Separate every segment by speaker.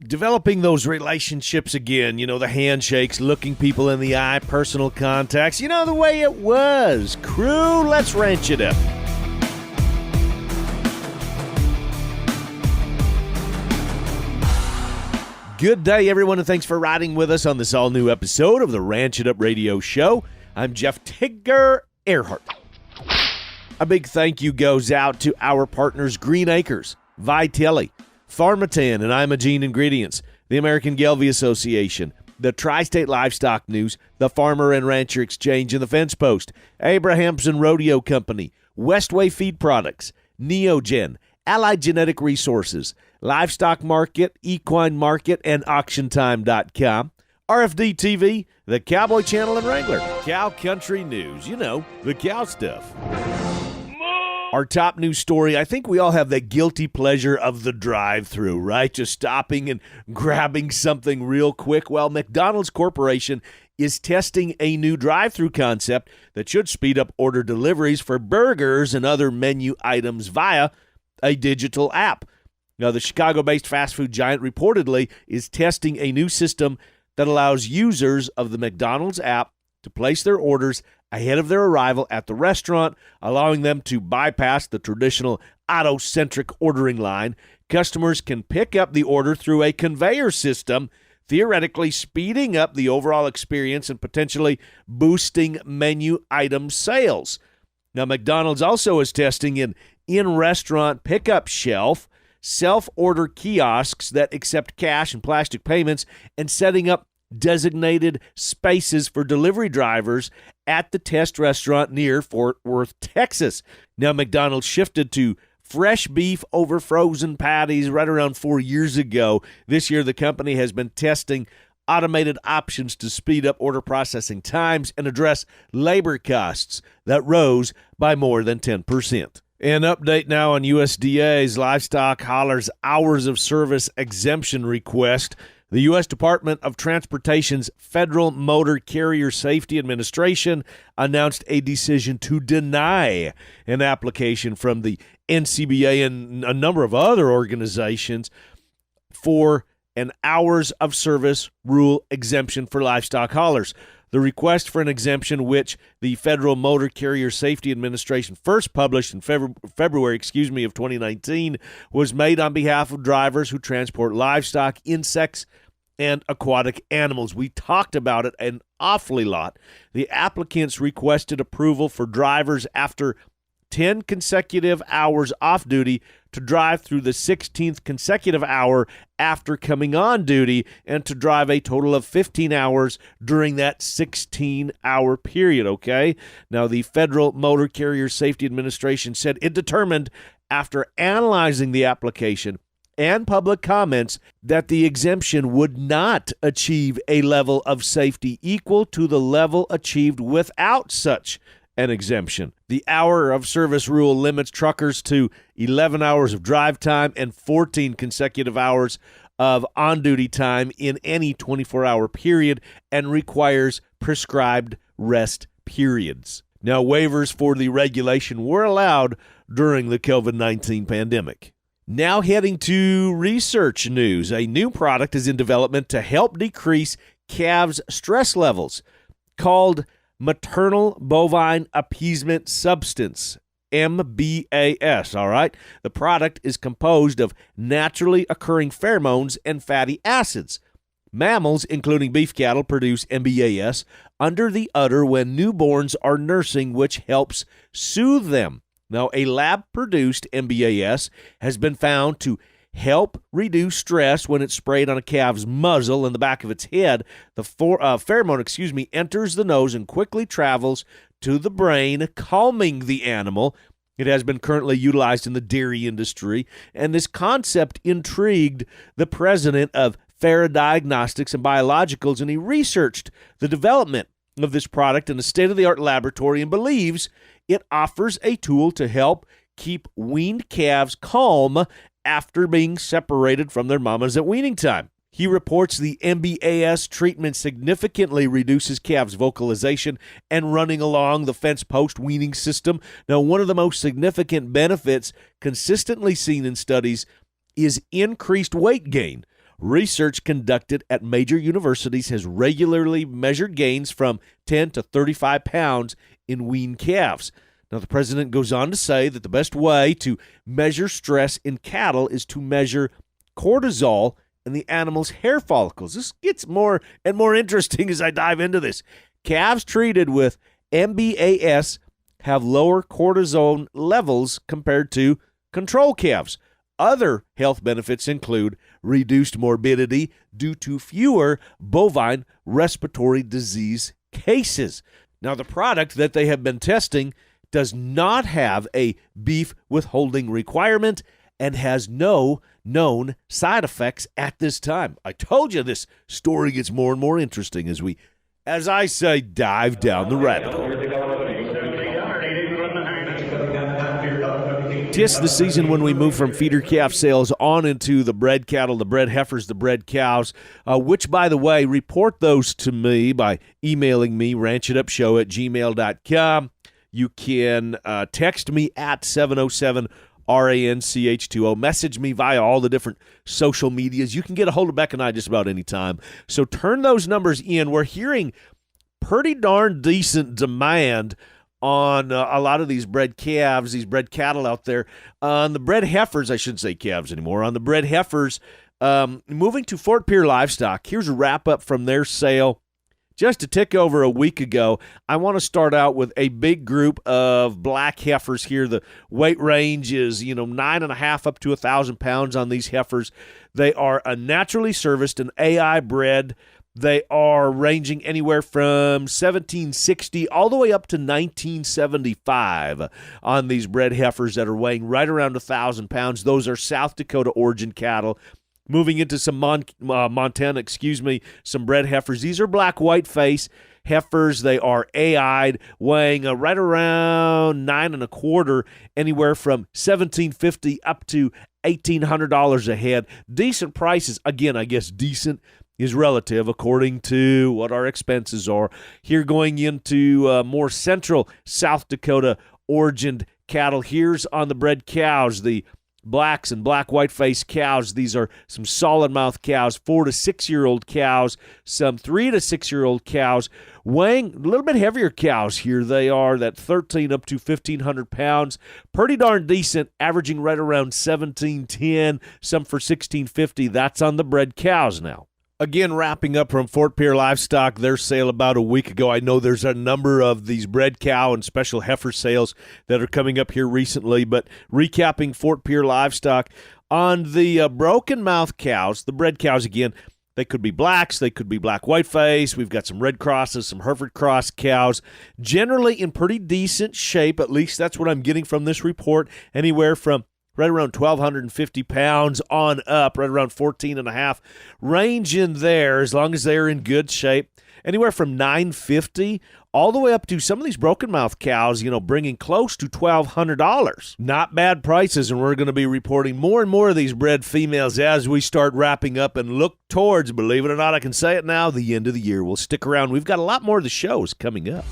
Speaker 1: developing those relationships again, the handshakes, looking people in the eye, personal contacts, the way it was. Crew, let's ranch it up. Good day, everyone, and thanks for riding with us on this all-new episode of the Ranch It Up Radio Show. I'm Jeff Tigger Erhardt. A big thank you goes out to our partners Green Acres, Vitelli, Pharmatan and Imogene Ingredients, the American Gelbvieh Association, the Tri-State Livestock News, the Farmer and Rancher Exchange and the Fence Post, Abrahamson Rodeo Company, Westway Feed Products, Neogen, Allied Genetic Resources, Livestock Market, Equine Market, and AuctionTime.com, RFD TV, the Cowboy Channel and Wrangler, Cow Country News, the cow stuff. Our top news story, I think we all have that guilty pleasure of the drive-thru, right? Just stopping and grabbing something real quick. Well, McDonald's Corporation is testing a new drive-thru concept that should speed up order deliveries for burgers and other menu items via a digital app. Now, the Chicago-based fast food giant reportedly is testing a new system that allows users of the McDonald's app to place their orders ahead of their arrival at the restaurant, allowing them to bypass the traditional auto-centric ordering line. Customers can pick up the order through a conveyor system, theoretically speeding up the overall experience and potentially boosting menu item sales. Now, McDonald's also is testing an in-restaurant pickup shelf, self-order kiosks that accept cash and plastic payments, and setting up designated spaces for delivery drivers at the test restaurant near Fort Worth, Texas. Now, McDonald's shifted to fresh beef over frozen patties right around 4 years ago. This year, the company has been testing automated options to speed up order processing times and address labor costs that rose by more than 10%. An update now on USDA's livestock haulers' hours of service exemption request. The U.S. Department of Transportation's Federal Motor Carrier Safety Administration announced a decision to deny an application from the NCBA and a number of other organizations for an hours of service rule exemption for livestock haulers. The request for an exemption, which the Federal Motor Carrier Safety Administration first published in February of 2019, was made on behalf of drivers who transport livestock, insects, and aquatic animals. We talked about it an awfully lot. The applicants requested approval for drivers after 10 consecutive hours off duty to drive through the 16th consecutive hour after coming on duty and to drive a total of 15 hours during that 16-hour period, okay? Now, the Federal Motor Carrier Safety Administration said it determined after analyzing the application and public comments that the exemption would not achieve a level of safety equal to the level achieved without such an exemption. The hour of service rule limits truckers to 11 hours of drive time and 14 consecutive hours of on-duty time in any 24-hour period and requires prescribed rest periods. Now, waivers for the regulation were allowed during the COVID-19 pandemic. Now heading to research news. A new product is in development to help decrease calves' stress levels called maternal bovine appeasement substance, MBAS, all right? The product is composed of naturally occurring pheromones and fatty acids. Mammals, including beef cattle, produce MBAS under the udder when newborns are nursing, which helps soothe them. Now, a lab-produced MBAS has been found to help reduce stress when it's sprayed on a calf's muzzle and the back of its head. The pheromone, enters the nose and quickly travels to the brain, calming the animal. It has been currently utilized in the dairy industry, and this concept intrigued the president of Farah Diagnostics and Biologicals, and he researched the development of this product in a state-of-the-art laboratory and believes it offers a tool to help keep weaned calves calm after being separated from their mamas at weaning time. He reports the MBAS treatment significantly reduces calves' vocalization and running along the fence post weaning system. Now, one of the most significant benefits consistently seen in studies is increased weight gain. Research conducted at major universities has regularly measured gains from 10 to 35 pounds in weaned calves. Now, the president goes on to say that the best way to measure stress in cattle is to measure cortisol in the animal's hair follicles. This gets more and more interesting as I dive into this. Calves treated with MBAS have lower cortisol levels compared to control calves. Other health benefits include reduced morbidity due to fewer bovine respiratory disease cases. Now, the product that they have been testing does not have a beef withholding requirement and has no known side effects at this time. I told you this story gets more and more interesting as we, as I say, dive down the rabbit hole. 'Tis the season when we move from feeder calf sales on into the bred cattle, the bred heifers, the bred cows, which, by the way, report those to me by emailing me, ranchitupshow@gmail.com. You can text me at 707-RANCH20. Message me via all the different social medias. You can get a hold of Beck and I just about any time. So turn those numbers in. We're hearing pretty darn decent demand on a lot of these bred calves, these bred cattle out there. On the bred heifers, I shouldn't say calves anymore. On the bred heifers, moving to Fort Pierre Livestock, here's a wrap-up from their sale just a tick over a week ago. I want to start out with a big group of black heifers here. The weight range is, 9.5 up to 1,000 pounds on these heifers. They are a naturally serviced and AI bred. They are ranging anywhere from 1760 all the way up to 1975 on these bred heifers that are weighing right around 1,000 pounds. Those are South Dakota origin cattle. Moving into some Montana, some bred heifers. These are black white face heifers. They are AI'd, weighing right around 9.25, anywhere from $1,750 up to $1,800 a head. Decent prices. Again, I guess decent is relative according to what our expenses are. Here going into more central South Dakota origined cattle. Here's on the bred cows, the blacks and black white face cows. These are some solid mouth cows, 4 to 6 year old cows, some 3 to 6 year old cows, weighing a little bit heavier cows here. They are that 13 up to 1,500 pounds. Pretty darn decent, averaging right around 1,710, some for 1,650. That's on the bred cows now. Again, wrapping up from Fort Pierre Livestock, their sale about a week ago. I know there's a number of these bred cow and special heifer sales that are coming up here recently, but recapping Fort Pierre Livestock, on the broken mouth cows, the bred cows again, they could be blacks, they could be black whiteface. We've got some red crosses, some Hereford cross cows, generally in pretty decent shape. At least that's what I'm getting from this report, anywhere from right around 1,250 pounds on up, right around 14.5. Range in there, as long as they're in good shape, anywhere from 950 all the way up to some of these broken mouth cows, bringing close to $1,200. Not bad prices, and we're going to be reporting more and more of these bred females as we start wrapping up and look towards, believe it or not, I can say it now, the end of the year. We'll stick around. We've got a lot more of the shows coming up.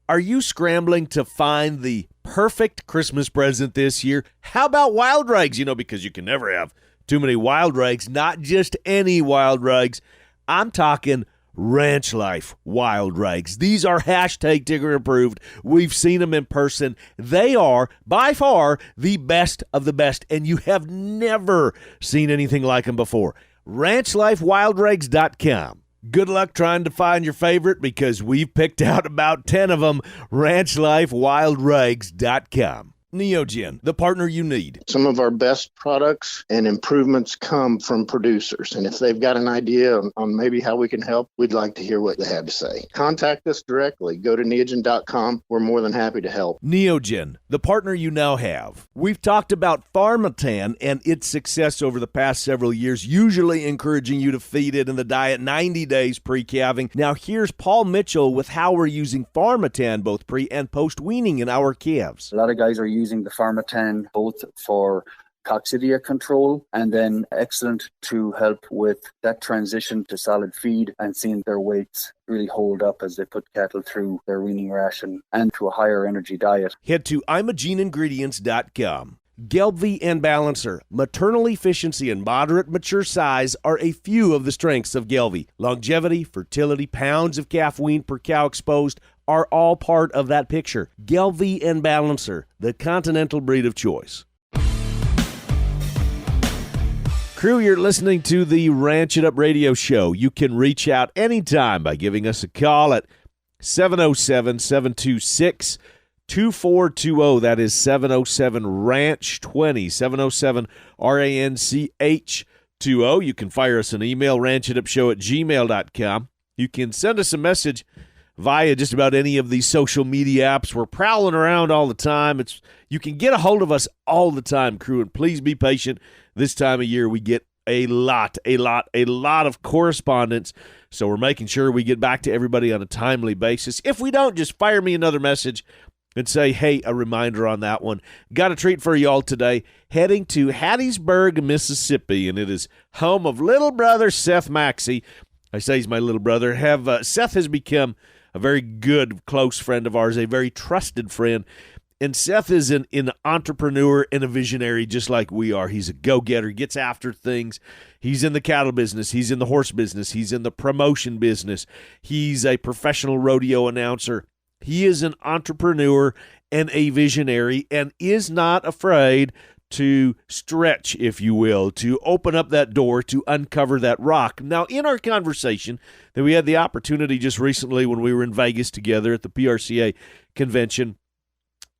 Speaker 1: Are you scrambling to find the perfect Christmas present this year? How about wild rags? Because you can never have too many wild rags, not just any wild rags. I'm talking Ranch Life wild rags. These are hashtag Tigger approved. We've seen them in person. They are by far the best of the best, and you have never seen anything like them before. RanchLifeWildRags.com. Good luck trying to find your favorite, because we've picked out about 10 of them. RanchLifeWildRags.com. Neogen, the partner you need.
Speaker 2: Some of our best products and improvements come from producers. And if they've got an idea on maybe how we can help, we'd like to hear what they have to say. Contact us directly. Go to neogen.com. We're more than happy to help.
Speaker 1: Neogen, the partner you now have. We've talked about Pharmatan and its success over the past several years, usually encouraging you to feed it in the diet 90 days pre-calving. Now here's Paul Mitchell with how we're using Pharmatan both pre and post-weaning in our calves.
Speaker 3: A lot of guys are using the Pharmatan both for coccidia control and then excellent to help with that transition to solid feed and seeing their weights really hold up as they put cattle through their weaning ration and to a higher energy diet.
Speaker 1: Head to imageneingredients.com. Gelbvieh and Balancer, maternal efficiency and moderate mature size are a few of the strengths of Gelbvieh. Longevity, fertility, pounds of calf weaned per cow exposed are all part of that picture. Gelbvieh and Balancer, the continental breed of choice. Crew, you're listening to the Ranch It Up Radio Show. You can reach out anytime by giving us a call at 707-726-2420. That is 707-RANCH20, 707-RANCH20. You can fire us an email, ranchitupshow@gmail.com. You can send us a message via just about any of these social media apps. We're prowling around all the time. You can get a hold of us all the time, crew, and please be patient. This time of year, we get a lot of correspondence, so we're making sure we get back to everybody on a timely basis. If we don't, just fire me another message and say, hey, a reminder on that one. Got a treat for you all today. Heading to Hattiesburg, Mississippi, and it is home of little brother Seth Maxey. I say he's my little brother. Seth has become a very good, close friend of ours, a very trusted friend. And Seth is an entrepreneur and a visionary just like we are. He's a go-getter, gets after things. He's in the cattle business. He's in the horse business. He's in the promotion business. He's a professional rodeo announcer. He is an entrepreneur and a visionary and is not afraid to stretch, if you will, to open up that door, to uncover that rock. Now, in our conversation that we had the opportunity just recently when we were in Vegas together at the PRCA convention,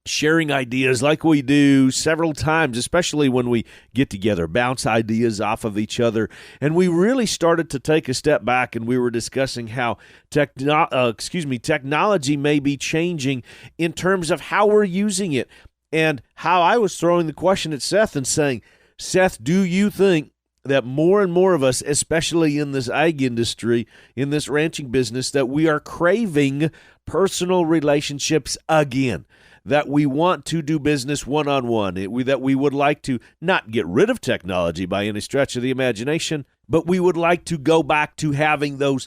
Speaker 1: sharing ideas like we do several times, especially when we get together, bounce ideas off of each other. And we really started to take a step back, and we were discussing how technology may be changing in terms of how we're using it, and how I was throwing the question at Seth and saying, Seth, do you think that more and more of us, especially in this ag industry, in this ranching business, that we are craving personal relationships again? That we want to do business one-on-one, that we would like to not get rid of technology by any stretch of the imagination, but we would like to go back to having those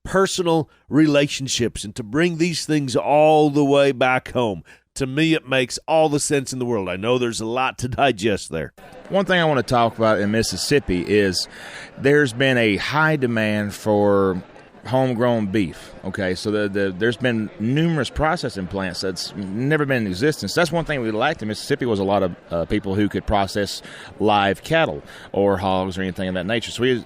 Speaker 1: personal relationships and to bring these things all the way back home. To me, it makes all the sense in the world. I know there's a lot to digest there.
Speaker 4: One thing I want to talk about in Mississippi is there's been a high demand for homegrown beef. Okay, so there's been numerous processing plants that's never been in existence. That's one thing we liked in Mississippi was a lot of people who could process live cattle or hogs or anything of that nature. So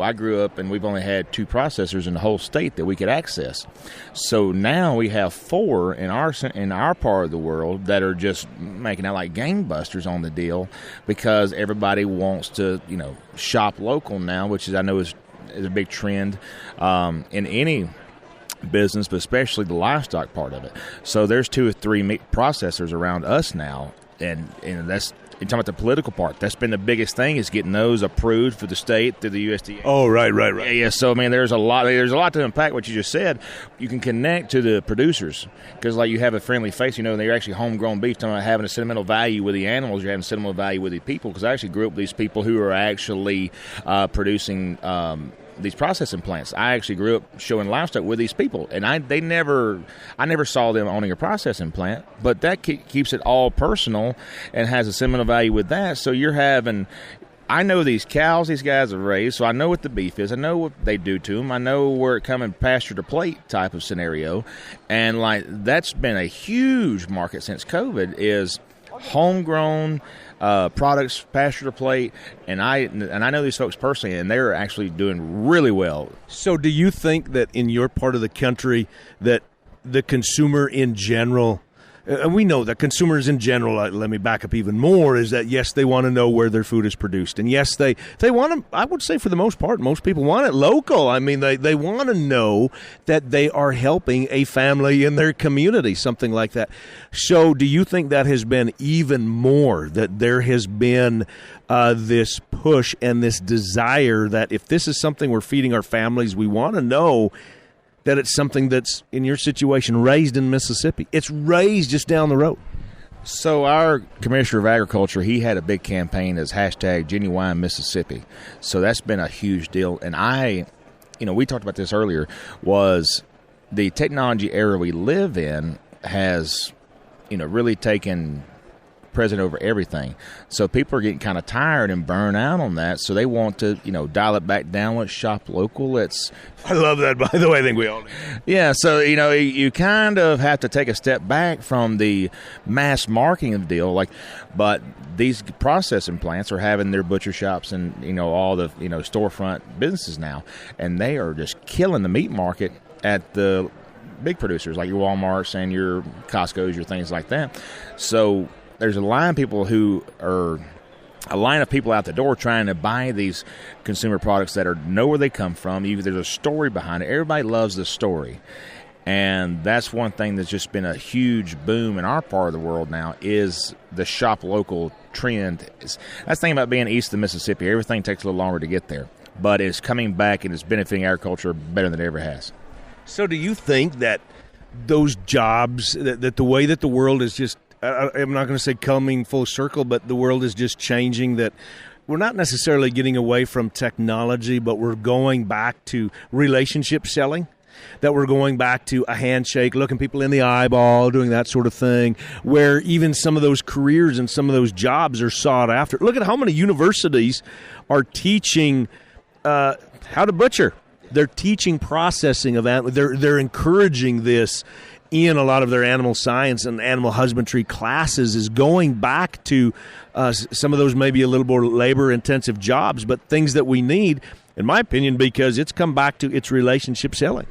Speaker 4: I grew up and we've only had 2 processors in the whole state that we could access. So now we have 4 in our part of the world that are just making out like gangbusters on the deal because everybody wants to, shop local now, which I know is a big trend in any business, but especially the livestock part of it. So there's 2 or 3 meat processors around us now, and that's, you're talking about the political part. That's been the biggest thing, is getting those approved for the state through the USDA.
Speaker 1: Oh, right.
Speaker 4: Yeah. So, man, there's a lot to unpack what you just said. You can connect to the producers because, like, you have a friendly face. They're actually homegrown beef. Talking about having a sentimental value with the animals, you're having a sentimental value with the people. Because I actually grew up with these people who are actually producing these processing plants. I actually grew up showing livestock with these people, and I never saw them owning a processing plant, but that keeps it all personal and has a sentimental value with that. So I know these cows these guys have raised, so I know what the beef is. I know what they do to them. I know where it comes pasture to plate type of scenario, and like that's been a huge market since COVID is homegrown products, pasture to plate, and I know these folks personally, and they're actually doing really well.
Speaker 1: So do you think that in your part of the country that the consumer in general, and we know that consumers in general, let me back up even more, is that yes, they want to know where their food is produced. And yes, they want to, I would say for the most part, most people want it local. I mean, they want to know that they are helping a family in their community, something like that. So do you think that has been even more, that there has been this push and this desire that if this is something we're feeding our families, we want to know that it's something that's, in your situation, raised in Mississippi. It's raised just down the road.
Speaker 4: So our Commissioner of Agriculture, he had a big campaign as hashtag Genuine Mississippi. So that's been a huge deal. And we talked about this earlier, was the technology era we live in has, really taken present over everything. So people are getting kind of tired and burned out on that. So they want to, dial it back down. Let's shop local.
Speaker 1: I love that, by the way. I think we all do.
Speaker 4: Yeah, so, you kind of have to take a step back from the mass marketing of the deal. But these processing plants are having their butcher shops and, all the, storefront businesses now. And they are just killing the meat market at the big producers like your Walmarts and your Costco's, your things like that. So there's a line of people out the door trying to buy these consumer products that know where they come from. There's a story behind it. Everybody loves the story. And that's one thing that's just been a huge boom in our part of the world now is the shop local trend. That's the thing about being east of the Mississippi. Everything takes a little longer to get there. But it's coming back and it's benefiting agriculture better than it ever has.
Speaker 1: So do you think that those jobs, that the way that the world is just, I'm not going to say coming full circle, but the world is just changing, that we're not necessarily getting away from technology, but we're going back to relationship selling, that we're going back to a handshake, looking people in the eyeball, doing that sort of thing, where even some of those careers and some of those jobs are sought after. Look at how many universities are teaching how to butcher. They're teaching processing of animals. They're encouraging this in a lot of their animal science and animal husbandry classes, is going back to some of those maybe a little more labor-intensive jobs, but things that we need, in my opinion, because it's come back to its relationship selling.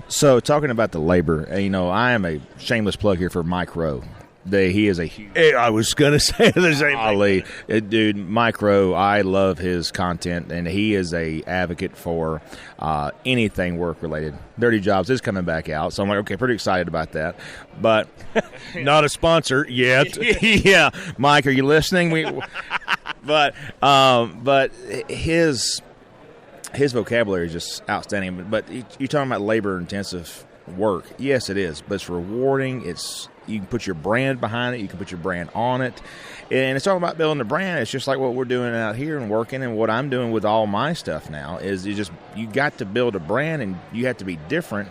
Speaker 4: So talking about the labor, I am a shameless plug here for Mike Rowe. He is a huge...
Speaker 1: Hey, I was going to say the same thing.
Speaker 4: Dude, Mike Rowe, I love his content, and he is a advocate for anything work-related. Dirty Jobs is coming back out, so I'm like, okay, pretty excited about that. But...
Speaker 1: Not a sponsor yet.
Speaker 4: Yeah. Mike, are you listening? But his vocabulary is just outstanding. But you're talking about labor-intensive work. Yes, it is, but it's rewarding. You can put your brand behind it. You can put your brand on it. And it's all about building the brand. It's just like what we're doing out here and working, and what I'm doing with all my stuff now is you got to build a brand, and you have to be different,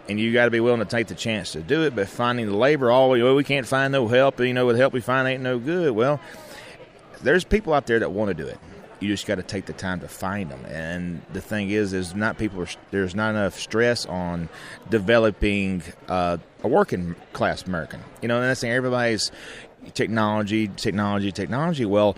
Speaker 4: and you got to be willing to take the chance to do it. But finding the labor, we can't find no help. With the help we find ain't no good. Well, there's people out there that want to do it. You just got to take the time to find them. And the thing is there's not enough stress on developing a working class American. And that's saying everybody's technology. Well,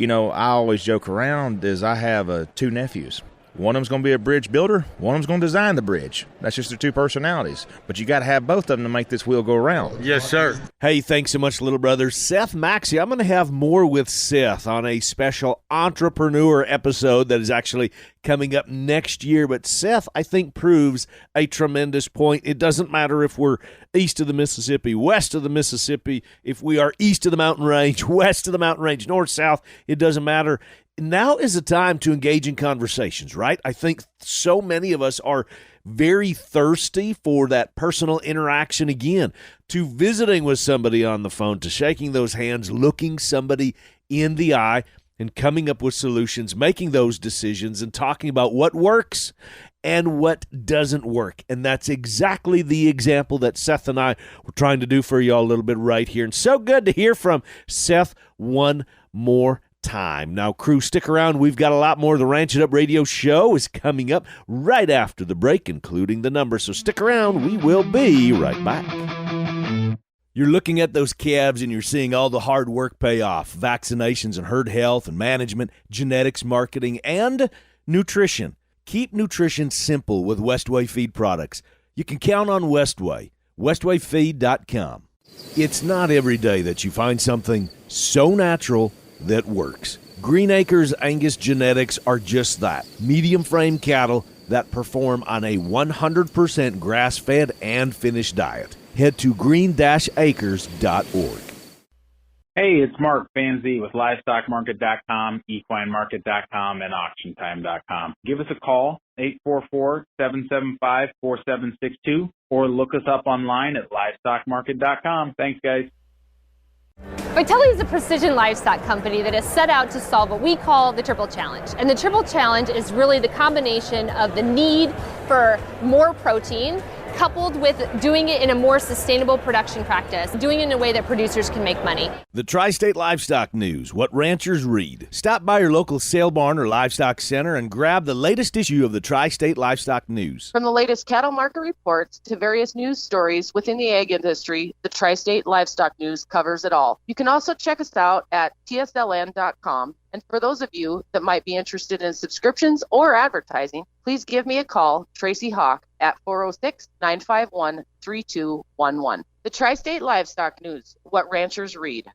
Speaker 4: I always joke around is I have 2 nephews. One of them's going to be a bridge builder. One of them's going to design the bridge. That's just their 2 personalities. But you got to have both of them to make this wheel go around.
Speaker 1: Yes, sir. Hey, thanks so much, little brother. Seth Maxey. I'm going to have more with Seth on a special entrepreneur episode that is actually coming up next year. But Seth, I think, proves a tremendous point. It doesn't matter if we're east of the Mississippi, west of the Mississippi, if we are east of the mountain range, west of the mountain range, north, south, it doesn't matter. Now is the time to engage in conversations, right? I think so many of us are very thirsty for that personal interaction again, to visiting with somebody on the phone, to shaking those hands, looking somebody in the eye, and coming up with solutions, making those decisions, and talking about what works and what doesn't work. And that's exactly the example that Seth and I were trying to do for y'all a little bit right here. And so good to hear from Seth one more time. Now, crew, stick around. We've got a lot more. The Ranch It Up Radio Show is coming up right after the break, including the number. So stick around. We will be right back. You're looking at those calves and you're seeing all the hard work pay off. Vaccinations and herd health and management, genetics, marketing, and nutrition. Keep nutrition simple with Westway Feed products. You can count on Westway. WestwayFeed.com. It's not every day that you find something so natural that works. Green Acres Angus genetics are just that. Medium frame cattle that perform on a 100% grass-fed and finished diet. Head to green-acres.org.
Speaker 5: Hey, it's Mark Fanzi with LivestockMarket.com, EquineMarket.com, and AuctionTime.com. Give us a call, 844-775-4762, or look us up online at LivestockMarket.com. Thanks, guys.
Speaker 6: Vitelli is a precision livestock company that has set out to solve what we call the triple challenge. And the triple challenge is really the combination of the need for more protein, coupled with doing it in a more sustainable production practice, doing it in a way that producers can make money.
Speaker 1: The Tri-State Livestock News, what ranchers read. Stop by your local sale barn or livestock center and grab the latest issue of the Tri-State Livestock News.
Speaker 7: From the latest cattle market reports to various news stories within the ag industry, the Tri-State Livestock News covers it all. You can also check us out at tsln.com. And for those of you that might be interested in subscriptions or advertising, please give me a call, Tracy Hawk, at 406-951-3211. The Tri-State Livestock News, what ranchers read.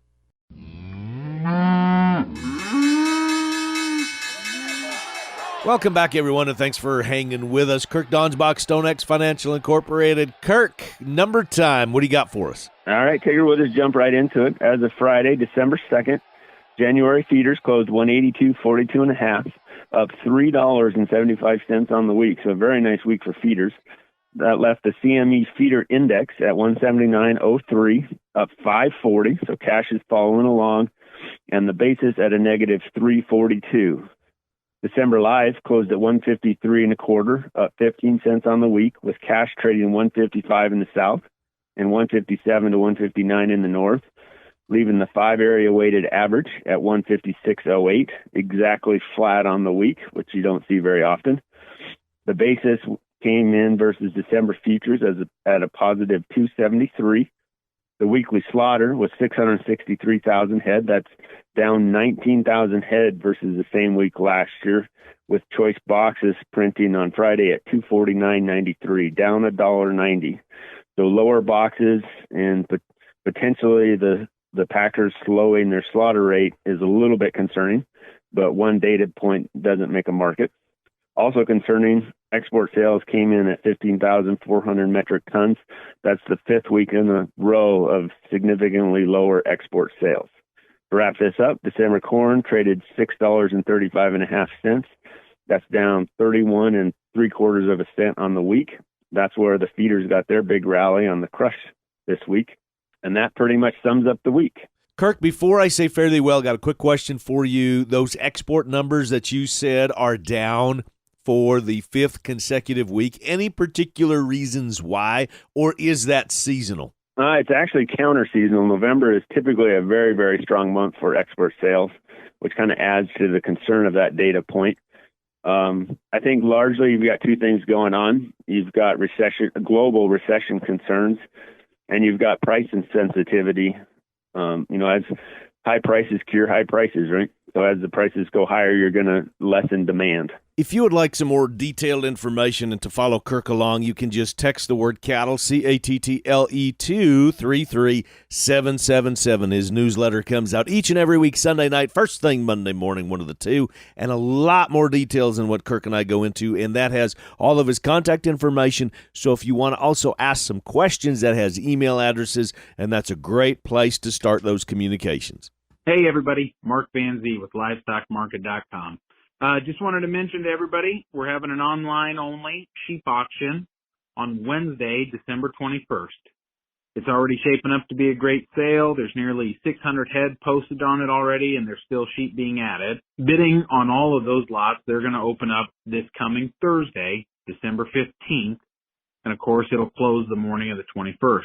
Speaker 1: Welcome back, everyone, and thanks for hanging with us. Kirk Donsbach, StoneX Financial Incorporated. Kirk, number time. What do you got for us?
Speaker 8: All right, Tigger, we'll just jump right into it. As of Friday, December 2nd, January feeders closed 182.42.5, up $3.75 on the week. So a very nice week for feeders. That left the CME feeder index at 179.03, up 540. So cash is following along, and the basis at a negative 342. December live closed at 153.25, up 15 cents on the week, with cash trading 155 in the south and 157 to 159 in the north, leaving the 5-area weighted average at 156.08, exactly flat on the week, which you don't see very often. The basis came in versus December futures at a positive 273. The weekly slaughter was 663,000 head. That's down 19,000 head versus the same week last year, with choice boxes printing on Friday at 249.93, down $1.90. So lower boxes and potentially the packers slowing their slaughter rate is a little bit concerning, but one data point doesn't make a market. Also concerning, export sales came in at 15,400 metric tons. That's the 5th week in a row of significantly lower export sales. To wrap this up, December corn traded $6.35.5. That's down 31.75 cents on the week. That's where the feeders got their big rally on the crush this week. And that pretty much sums up the week.
Speaker 1: Kirk, before I say fairly well, got a quick question for you. Those export numbers that you said are down for the 5th consecutive week. Any particular reasons why, or is that seasonal?
Speaker 8: It's actually counter-seasonal. November is typically a very, very strong month for export sales, which kind of adds to the concern of that data point. I think largely you've got two things going on. You've got global recession concerns, and you've got price insensitivity. As high prices cure high prices, right? So as the prices go higher, you're going to lessen demand.
Speaker 1: If you would like some more detailed information and to follow Kirk along, you can just text the word cattle, CATTLE, to 33777. His newsletter comes out each and every week, Sunday night, first thing Monday morning, one of the two, and a lot more details than what Kirk and I go into, and that has all of his contact information. So if you want to also ask some questions, that has email addresses, and that's a great place to start those communications.
Speaker 5: Hey, everybody. Mark Van Zee with LivestockMarket.com. Just wanted to mention to everybody, we're having an online-only sheep auction on Wednesday, December 21st. It's already shaping up to be a great sale. There's nearly 600 head posted on it already, and there's still sheep being added. Bidding on all of those lots, they're going to open up this coming Thursday, December 15th, and, of course, it'll close the morning of the 21st.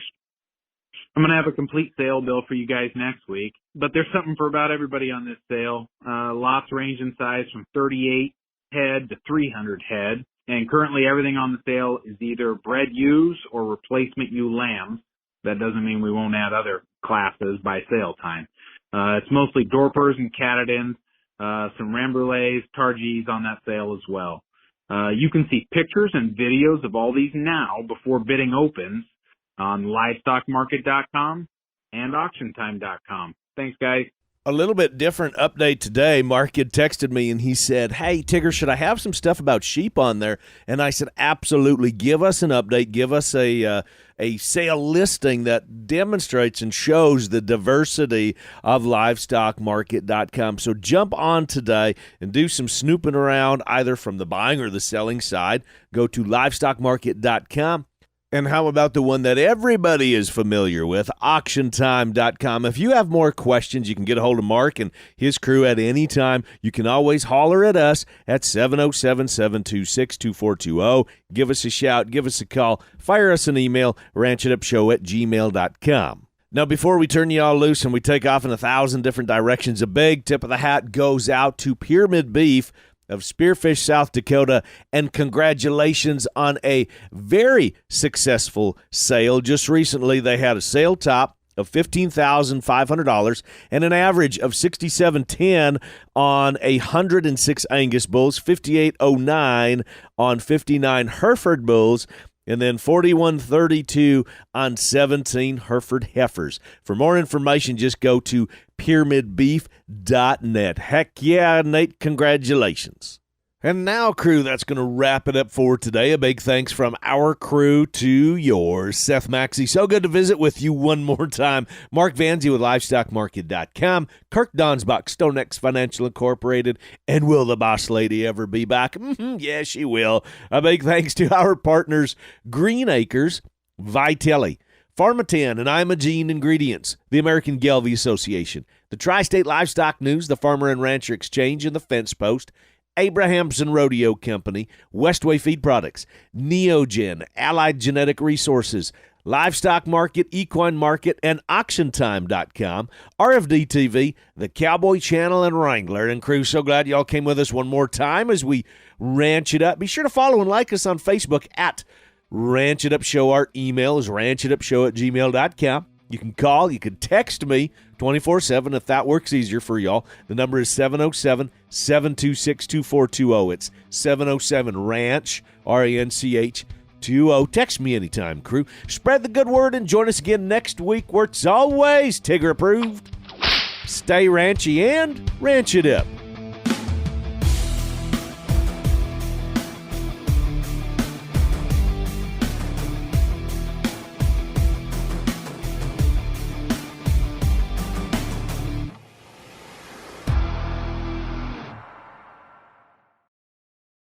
Speaker 5: I'm going to have a complete sale bill for you guys next week, but there's something for about everybody on this sale. Lots range in size from 38 head to 300 head, and currently everything on the sale is either bred ewes or replacement ewe lambs. That doesn't mean we won't add other classes by sale time. It's mostly Dorpers and Catadins, some Rambouillets, Targees on that sale as well. You can see pictures and videos of all these now before bidding opens on LivestockMarket.com and AuctionTime.com. Thanks, guys.
Speaker 1: A little bit different update today. Mark had texted me and he said, "Hey, Tigger, should I have some stuff about sheep on there?" And I said, absolutely. Give us an update. Give us a sale listing that demonstrates and shows the diversity of LivestockMarket.com. So jump on today and do some snooping around either from the buying or the selling side. Go to LivestockMarket.com. And how about the one that everybody is familiar with, auctiontime.com? If you have more questions, you can get a hold of Mark and his crew at any time. You can always holler at us at 707-726-2420. Give us a shout, give us a call, fire us an email, ranchitupshow@gmail.com. Now, before we turn you all loose and we take off in 1,000 different directions, a big tip of the hat goes out to Pyramid Beef of Spearfish, South Dakota, and congratulations on a very successful sale. Just recently, they had a sale top of $15,500 and an average of $67.10 on 106 Angus bulls, $58.09 on 59 Hereford bulls, and then $41.32 on 17 Hereford heifers. For more information, just go to pyramidbeef.net. Heck yeah, Nate, congratulations. And now, crew, that's going to wrap it up for today. A big thanks from our crew to yours. Seth Maxey, so good to visit with you one more time. Mark Vanzi with LivestockMarket.com. Kirk Donsbach, StoneX Financial Incorporated. And will the Boss Lady ever be back? Yeah, she will. A big thanks to our partners, Green Acres, Vitelli, Pharmaten and Imogene Ingredients, the American Gelbvieh Association, the Tri-State Livestock News, the Farmer and Rancher Exchange, and the Fence Post, Abrahamson Rodeo Company, Westway Feed Products, Neogen, Allied Genetic Resources, Livestock Market, Equine Market, and AuctionTime.com, RFD TV, the Cowboy Channel, and Wrangler. And crew, so glad y'all came with us one more time as we ranch it up. Be sure to follow and like us on Facebook at Ranch It Up Show. Our email is ranchitupshow@gmail.com. You can call, you can text me 24/7 if that works easier for y'all. The number is 707-726-2420. It's 707-RANCH, RANCH 20. Text me anytime, crew. Spread the good word and join us again next week where it's always Tigger approved. Stay ranchy and ranch it up.